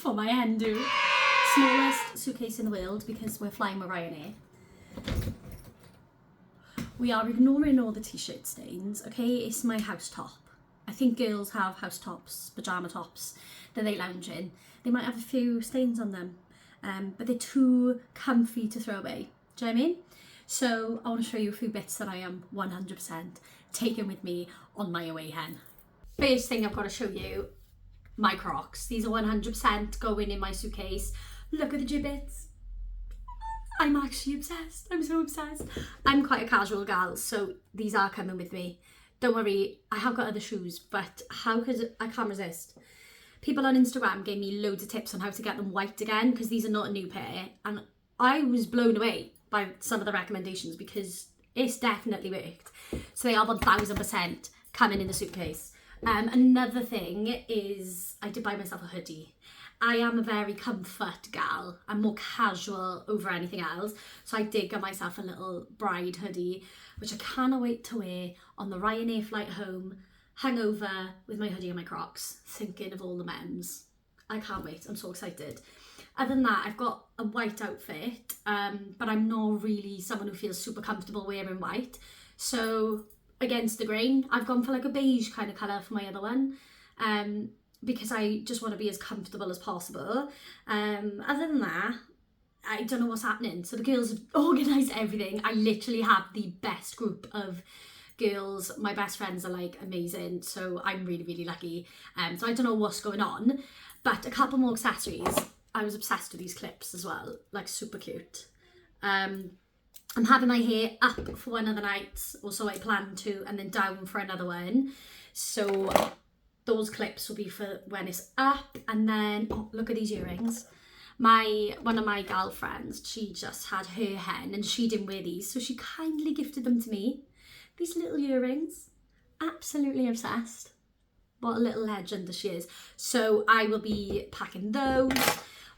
for my Hen Do. Smallest suitcase in the world because we're flying with Ryanair. We are ignoring all the t-shirt stains, okay? It's my house top. I think girls have house tops, pyjama tops that they lounge in. They might have a few stains on them, but they're too comfy to throw away. Do you know what I mean? So I want to show you a few bits that I am 100% taking with me on my away hen. First thing I've got to show you, my Crocs. These are 100% going in my suitcase. Look at the gibbets. I'm actually obsessed. I'm so obsessed. I'm quite a casual gal, so these are coming with me. Don't worry, I have got other shoes, but I can't resist. People on Instagram gave me loads of tips on how to get them white again, because these are not a new pair, and I was blown away by some of the recommendations because it's definitely worked. So they are 1000% coming in the suitcase. Another thing is I did buy myself a hoodie. I am a very comfort gal. I'm more casual over anything else. So I did get myself a little bride hoodie, which I cannot wait to wear on the Ryanair flight home, hungover with my hoodie and my Crocs, thinking of all the memes. I can't wait. I'm so excited. Other than that, I've got a white outfit, but I'm not really someone who feels super comfortable wearing white. So against the grain, I've gone for like a beige kind of colour for my other one. Because I just want to be as comfortable as possible. Other than that, I don't know what's happening. So the girls have organised everything. I literally have the best group of girls. My best friends are like amazing. So I'm really, really lucky. So I don't know what's going on. But a couple more accessories. I was obsessed with these clips as well. Like super cute. I'm having my hair up for one of the nights. Or so I plan to. And then down for another one. So those clips will be for when it's up. And then, oh, look at these earrings. One of my girlfriends, she just had her hen and she didn't wear these. So she kindly gifted them to me. These little earrings. Absolutely obsessed. What a little legend she is. So I will be packing those.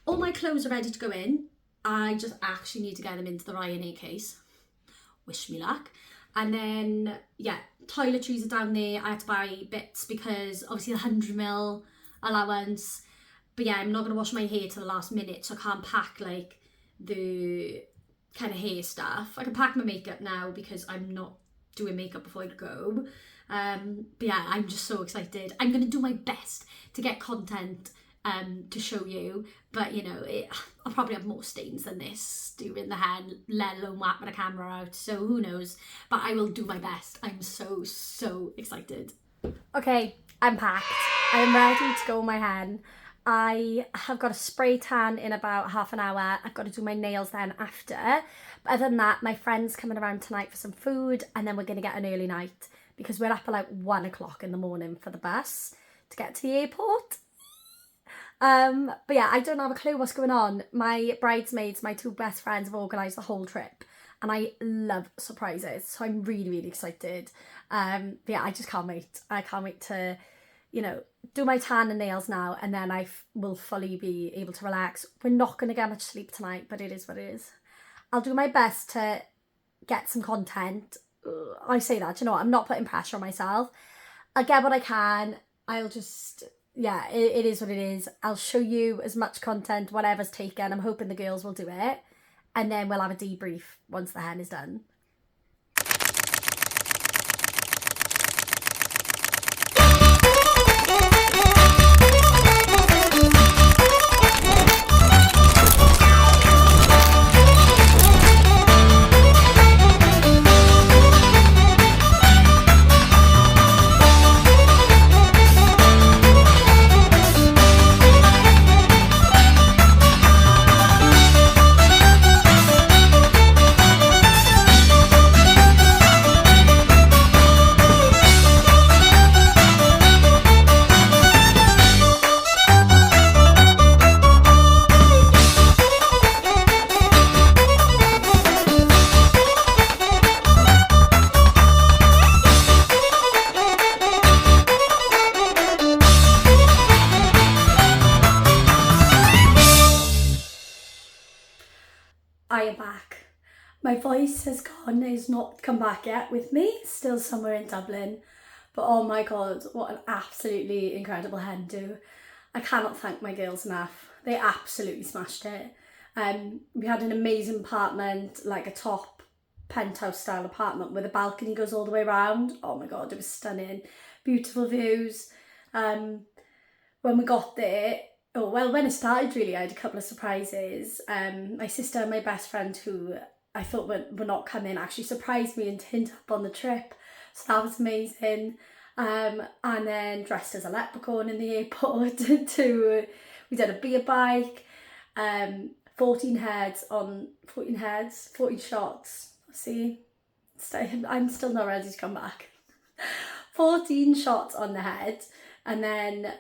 All my clothes are ready to go in. I just actually need to get them into the Ryanair case. Wish me luck. And then, yeah, toiletries are down there. I had to buy bits because obviously the 100ml allowance. But yeah, I'm not going to wash my hair till the last minute, so I can't pack like the kind of hair stuff. I can pack my makeup now because I'm not doing makeup before I go. But yeah, I'm just so excited. I'm going to do my best to get content to show you, but you know, I'll probably have more stains than this during the hen, let alone whapping a camera out, so who knows, but I will do my best. I'm so excited. Okay, I'm packed. I'm ready to go my hen. I have got a spray tan in about half an hour. I've got to do my nails then after, but other than that, my friend's coming around tonight for some food, and then we're going to get an early night because we're up at like 1 o'clock in the morning for the bus to get to the airport. But yeah, I don't have a clue what's going on. My bridesmaids, my two best friends, have organised the whole trip, and I love surprises, so I'm really excited. But yeah, I just can't wait. I can't wait to, you know, do my tan and nails now, and then I will fully be able to relax. We're not going to get much sleep tonight, but it is what it is. I'll do my best to get some content. I say that, you know what, I'm not putting pressure on myself. I'll get what I can. I'll just, yeah, it is what it is. I'll show you as much content, whatever's taken. I'm hoping the girls will do it. And then we'll have a debrief once the hen is done. I am back. My voice has gone, it's not come back yet with me, still somewhere in Dublin. But oh my god, what an absolutely incredible hen do. I cannot thank my girls enough. They absolutely smashed it. We had an amazing apartment, like a top penthouse style apartment where the balcony goes all the way around. Oh my God, it was stunning. Beautiful views. When we got there, when it started really, I had a couple of surprises. My sister and my best friend, who I thought were not coming, actually surprised me and turned up on the trip. So that was amazing. And then dressed as a leprechaun in the airport we did a beer bike, 14 shots. See, I'm still not ready to come back. 14 shots on the head, and then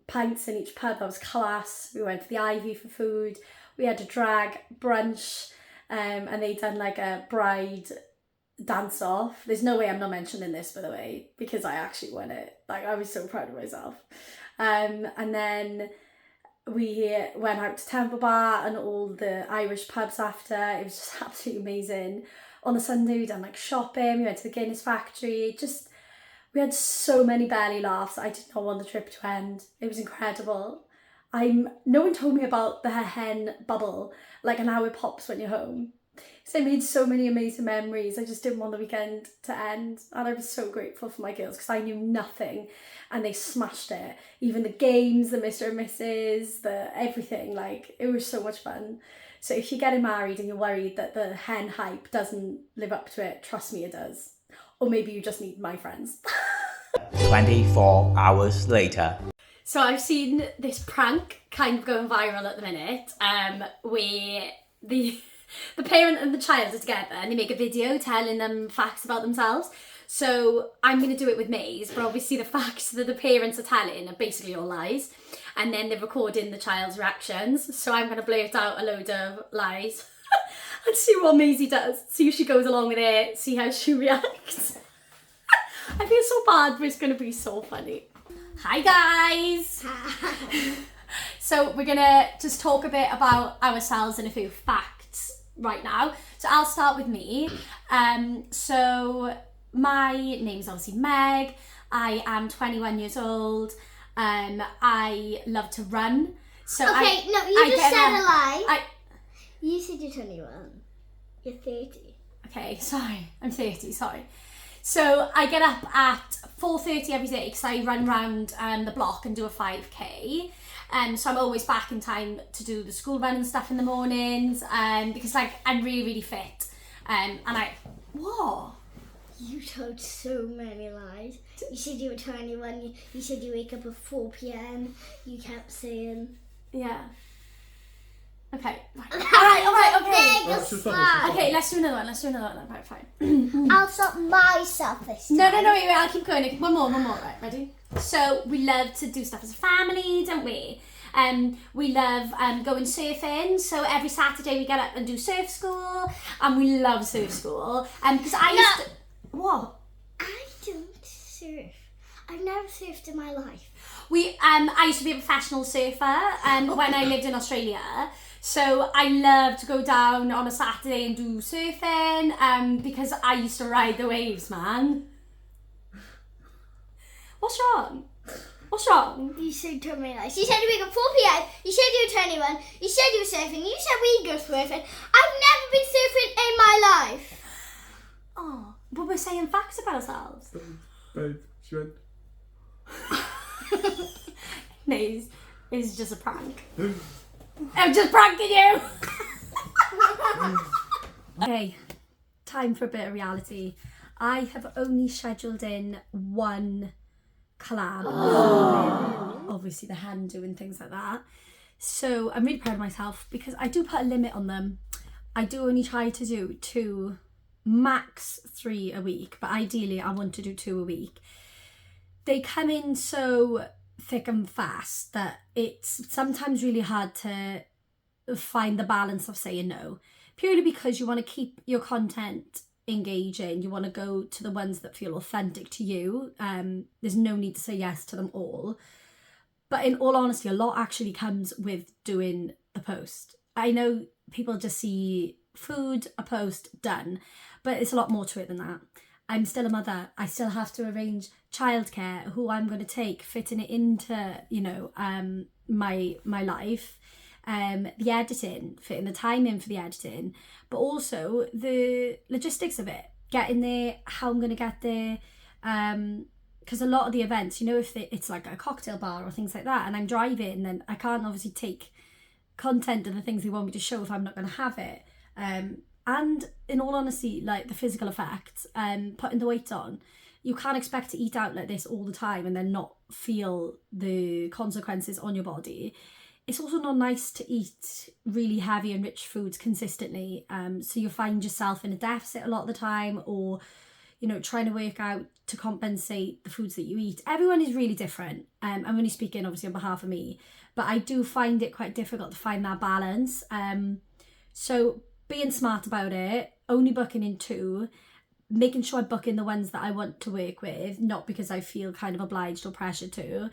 pints in each pub. That was class. We went to the Ivy for food. We had a drag brunch, and they done like a bride dance off. There's no way I'm not mentioning this, by the way, because I actually won it. Like, I was so proud of myself. And then we went out to Temple Bar and all the Irish pubs after. It was just absolutely amazing. On a Sunday, we done like shopping. We went to the Guinness factory. We had so many belly laughs. I did not want the trip to end. It was incredible. No one told me about the Hen bubble, like, and how it pops when you're home. So I made so many amazing memories. I just didn't want the weekend to end. And I was so grateful for my girls because I knew nothing and they smashed it. Even the games, the Mr. and Mrs., everything. Like, it was so much fun. So if you're getting married and you're worried that the hen hype doesn't live up to it, trust me, it does. Or maybe you just need my friends. 24 hours later. So I've seen this prank kind of going viral at the minute, where the parent and the child are together and they make a video telling them facts about themselves. So I'm going to do it with Maze, but obviously the facts that the parents are telling are basically all lies. And then they're recording the child's reactions. So I'm going to blurt out a load of lies and see what Maisie does. See if she goes along with it, see how she reacts. I feel so bad, but it's going to be so funny. Hi guys! So we're going to just talk a bit about ourselves and a few facts right now. So I'll start with me. So my name's obviously Meg. I am 21 years old. I love to run. So okay, you just said a lie. You said you're 21. You're 30. Okay, sorry. I'm 30, sorry. So I get up at 4:30 every day because I run around the block and do a 5k. So I'm always back in time to do the school run and stuff in the mornings, because like I'm really, really fit. What? You told so many lies. You said you were 21. You said you wake up at 4 p.m. You kept saying... Yeah. Okay. Alright, okay. Okay, let's do another one. Right, fine. I'll stop myself this time. No, wait, I'll keep going. One more, right, ready? So we love to do stuff as a family, don't we? We love going surfing. So every Saturday we get up and do surf school, and we love surf school. Because I used to... What? I don't surf. I've never surfed in my life. I used to be a professional surfer when I lived in Australia. So I love to go down on a Saturday and do surfing because I used to ride the waves, man. What's wrong? You said too many lies. You said you wake up 4 p.m. You said you were 21. You said you were surfing. You said we go surfing. I've never been surfing in my life. Oh, but we're saying facts about ourselves. Babe, she went... Nays is just a prank. I'm just pranking you! Okay, time for a bit of reality. I have only scheduled in one collab. Obviously the Hen Do and things like that. So I'm really proud of myself because I do put a limit on them. I do only try to do 2, max 3 a week, but ideally I want to do 2 a week. They come in so thick and fast that it's sometimes really hard to find the balance of saying no, purely because you want to keep your content engaging. You want to go to the ones that feel authentic to you. There's no need to say yes to them all, but in all honesty, a lot actually comes with doing the post. I know people just see food, a post, done, but it's a lot more to it than that. I'm still a mother. I still have to arrange childcare, who I'm going to take, fitting it into, my life. The editing, fitting the time in for the editing, but also the logistics of it, getting there, how I'm going to get there. Because a lot of the events, you know, if it's like a cocktail bar or things like that, and I'm driving, then I can't obviously take content of the things they want me to show if I'm not going to have it. And in all honesty, like the physical effects, putting the weight on, you can't expect to eat out like this all the time and then not feel the consequences on your body. It's also not nice to eat really heavy and rich foods consistently. So you find yourself in a deficit a lot of the time, or, you know, trying to work out to compensate the foods that you eat. Everyone is really different. I'm only speaking obviously on behalf of me, but I do find it quite difficult to find that balance. So being smart about it, only booking in 2, making sure I book in the ones that I want to work with, not because I feel kind of obliged or pressured to.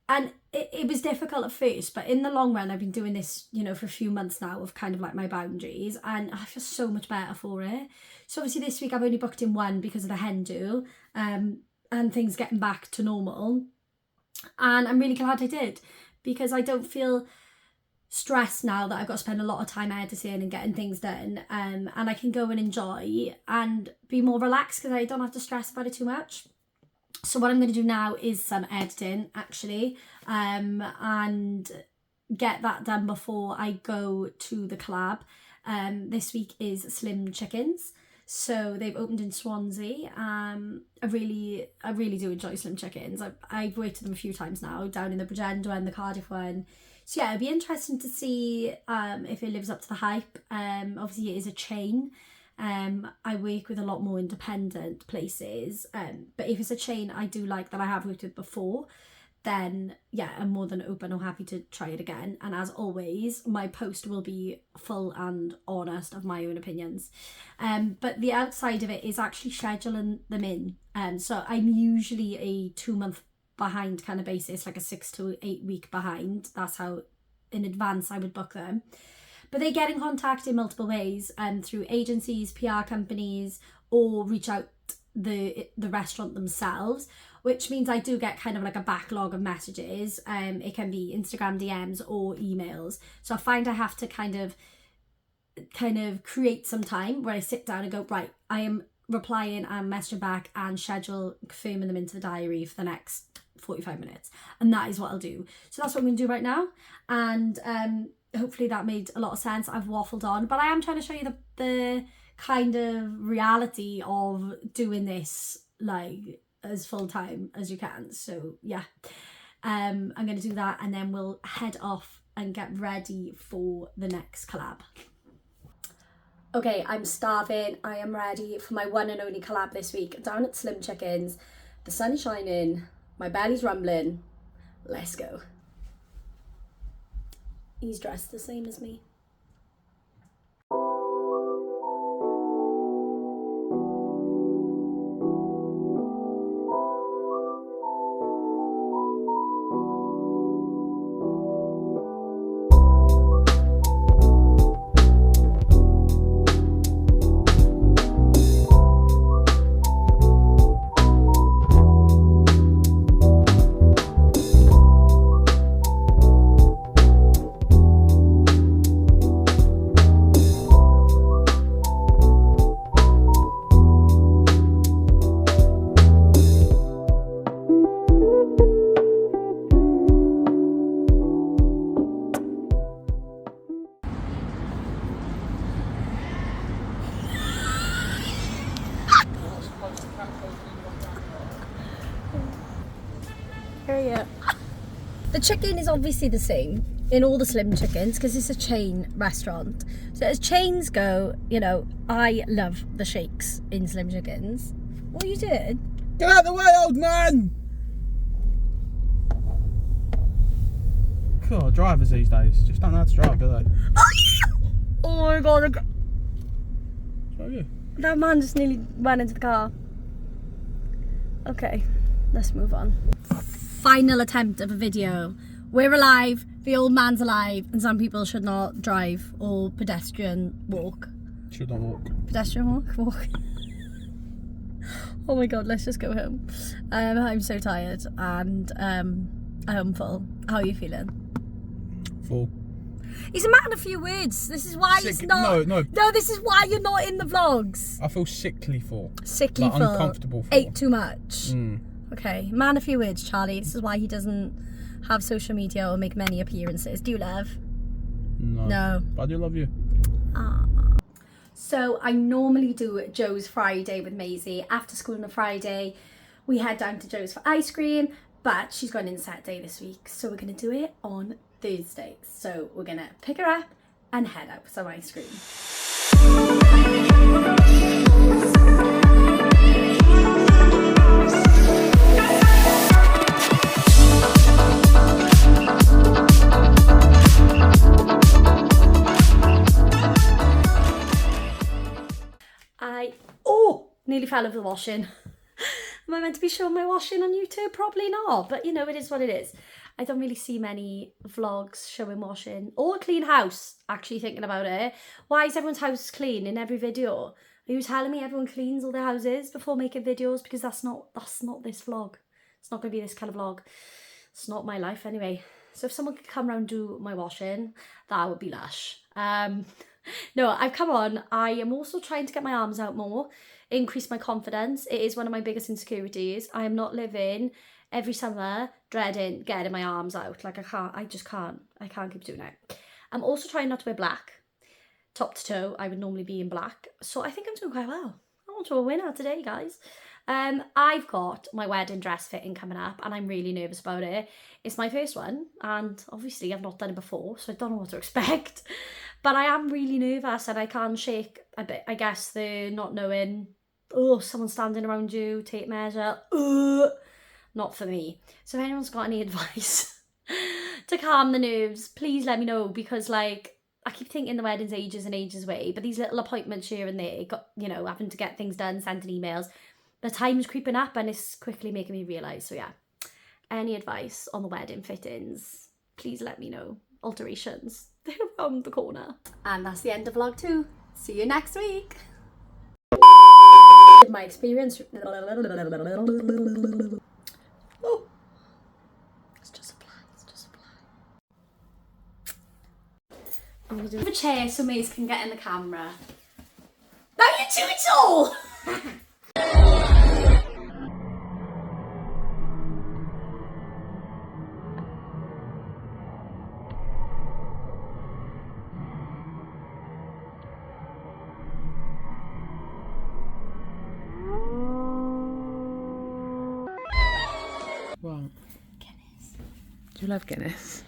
And it was difficult at first, but in the long run, I've been doing this, you know, for a few months now of kind of like my boundaries, and I feel so much better for it. So obviously this week I've only booked in 1 because of the Hen Do, and things getting back to normal. And I'm really glad I did, because I don't feel stressed now that I've got to spend a lot of time editing and getting things done, and I can go and enjoy and be more relaxed because I don't have to stress about it too much. So what I'm going to do now is some editing, actually, and get that done before I go to the collab. This week is Slim Chickens. So they've opened in Swansea. I really do enjoy Slim Chickens. I've worked with them a few times now, down in the Bridgend one, the Cardiff one. So yeah, it'd be interesting to see if it lives up to the hype. Obviously it is a chain. I work with a lot more independent places, but if it's a chain I do like that I have worked with before, then yeah, I'm more than open or happy to try it again. And as always, my post will be full and honest of my own opinions. But the outside of it is actually scheduling them in. So I'm usually a 2-month behind kind of basis, like a 6 to 8 week behind. That's how in advance I would book them. But they get in contact in multiple ways, through agencies, PR companies, or reach out the restaurant themselves, which means I do get kind of like a backlog of messages. It can be Instagram DMs or emails. So I find I have to kind of create some time where I sit down and go, right, I am replying and messaging back and confirming them into the diary for the next 45 minutes. And that is what I'll do. So that's what I'm going to do right now. And hopefully that made a lot of sense. I've waffled on, but I am trying to show you the kind of reality of doing this like as full time as you can. So yeah, I'm going to do that, and then we'll head off and get ready for the next collab. Okay, I'm starving. I am ready for my one and only collab this week down at Slim Chickens. The sun is shining, my belly's rumbling. Let's go. He's dressed the same as me. The chicken is obviously the same in all the Slim Chickens because it's a chain restaurant. So as chains go, you know, I love the shakes in Slim Chickens. What are you doing? Get out of the way, old man! God, drivers these days just don't know how to drive, do they? Oh my god, What are you? that man just nearly went into the car. Okay, let's move on. Final attempt of a video. We're alive, the old man's alive, and some people should not drive or pedestrian walk. Should not walk. Pedestrian walk? Walk. Oh my god, let's just go home. I'm so tired and I'm full. How are you feeling? fool. He's a man of few words. This is why he's Sick- not. no. No, this is why you're not in the vlogs. I feel sickly for. Sickly Like, for. uncomfortable for. Ate too much. Mm. Okay, man of few words, Charlie. This is why he doesn't have social media or make many appearances. Do you, love? No. No. But I do love you. So I normally do Joe's Friday with Maisie. After school on a Friday, we head down to Joe's for ice cream, but she's going in Saturday this week, so we're going to do it on Thursday. So we're going to pick her up and head out for some ice cream. Nearly fell over the washing. Am I meant to be showing my washing on YouTube? Probably not, but you know, it is what it is. I don't really see many vlogs showing washing or a clean house, actually thinking about it. Why is everyone's house clean in every video? Are you telling me everyone cleans all their houses before making videos? Because that's not this vlog. It's not going to be this kind of vlog. It's not my life anyway. So if someone could come around and do my washing, that would be lush. No, I've come on. I am also trying to get my arms out more, increase my confidence. It is one of my biggest insecurities. I am not living every summer dreading getting my arms out. Like I just can't. I can't keep doing it. I'm also trying not to wear black. Top to toe, I would normally be in black. So I think I'm doing quite well. I'm on to a winner today, guys. I've got my wedding dress fitting coming up and I'm really nervous about it. It's my first one and obviously I've not done it before, so I don't know what to expect. But I am really nervous and I can't shake a bit. I guess the not knowing, oh, someone standing around you, tape measure, not for me. So if anyone's got any advice to calm the nerves, please let me know, because like, I keep thinking the wedding's ages and ages away, but these little appointments here and there, got, you know, having to get things done, sending emails, the time's creeping up and it's quickly making me realise. So yeah, any advice on the wedding fittings, please let me know. Alterations, they're around the corner. And that's the end of vlog 2. See you next week. My experience. Oh, it's just a plan. It's just a plan. I'm gonna do a chair so Maze can get in the camera. Now you do it all. Well, Guinness. Do you love Guinness?